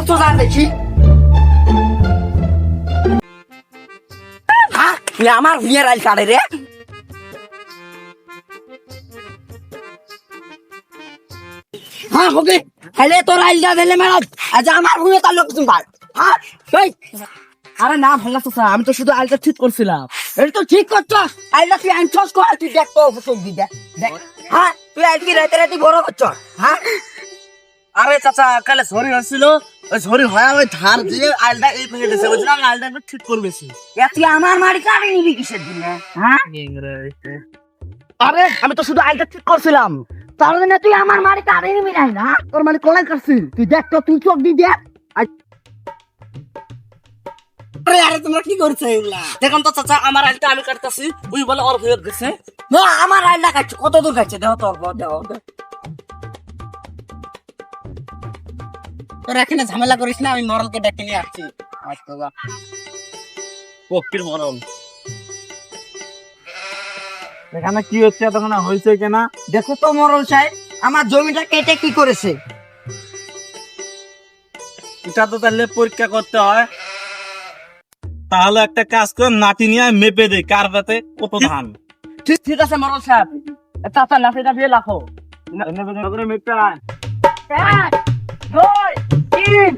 তো যা দেখি আমার বিয়ের আইল কাটে রে হ্যাঁ ওকে হেলে তোর আইলটা দিলে ম্যাডাম আজ আমার ভুলে তার লোক তুমি হ্যাঁ এই আরে না ভালো তো আমি তো শুধু আলটা ঠিক করছিলাম। এটা তো ঠিক করছস আইলটা তুই আনছস কর তুই দেখ তো ফসল দি দেখ দেখ হ্যাঁ তুই আজকে রাতে রাতে বড় করছস হ্যাঁ আরে চাচা কালে সরি হচ্ছিল, ওই সরি হয় ওই ধার দিয়ে আলটা এই ভেঙে দিয়েছে, ওই জন্য আমি আলটা একটু ঠিক করবেছি। তুই আমার মারি কাটে নিবি কিসের দিনে হ্যাঁ আরে আমি তো শুধু আলটা ঠিক করছিলাম। তাহলে না তুই আমার মারি কাটে নিবি নাই না তোর মানে কলাই কাটছি, তুই দেখ তো তুই চোখ দি দেখ আরে আরে তোমরা কি করছো এগুলা দেখুন তো চাচা আমার আলটা আমি কাটতেছি, ওই বলে ওর ভেঙে দিচ্ছে। না আমার আইলটা কাটছে কত দূর কাটছে দেখো তোর দেখো তোরা এখানে ঝামেলা করিস না, আমি মরলকে ডেকে নিয়ে আসছি। পক্ষীর মরল এখানে কি হচ্ছে তখন হয়েছে কেনা দেখো তো মরল সাহেব আমার জমিটা কেটে কি করেছে এটা তো তাহলে পরীক্ষা করতে হয়। তাহলে একটা কাজ করে নাটি নিয়ে মেপে দে কার পাতে কত ধান। ঠিক আছে মরল সাহেব, চাচা লাঠিটা দিয়ে লাখো। মেপে আয়। 1 2 3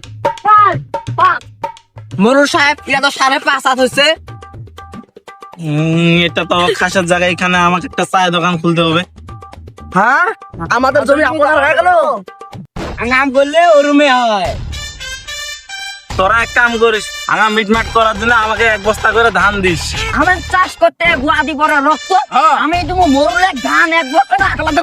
4 5 মরল সাহেব এটা তো 5.5 হয়েছে এটা তো খাসার জায়গা, এখানে আমাকে একটা চায়ের দোকান খুলতে হবে। হ্যাঁ আমাদের জমি আপনার হয়ে গেল। নাম করলে ওরুমে হয় তোরা এক কাম করিস, আমার মিটমাট করার জন্য আমাকে 1 বস্তা করে ধান দিস। আমার চাষ করতে গুয়াদি বড় রক্ত আমি তুমি মরলে ধান 1 বছর রাখলাম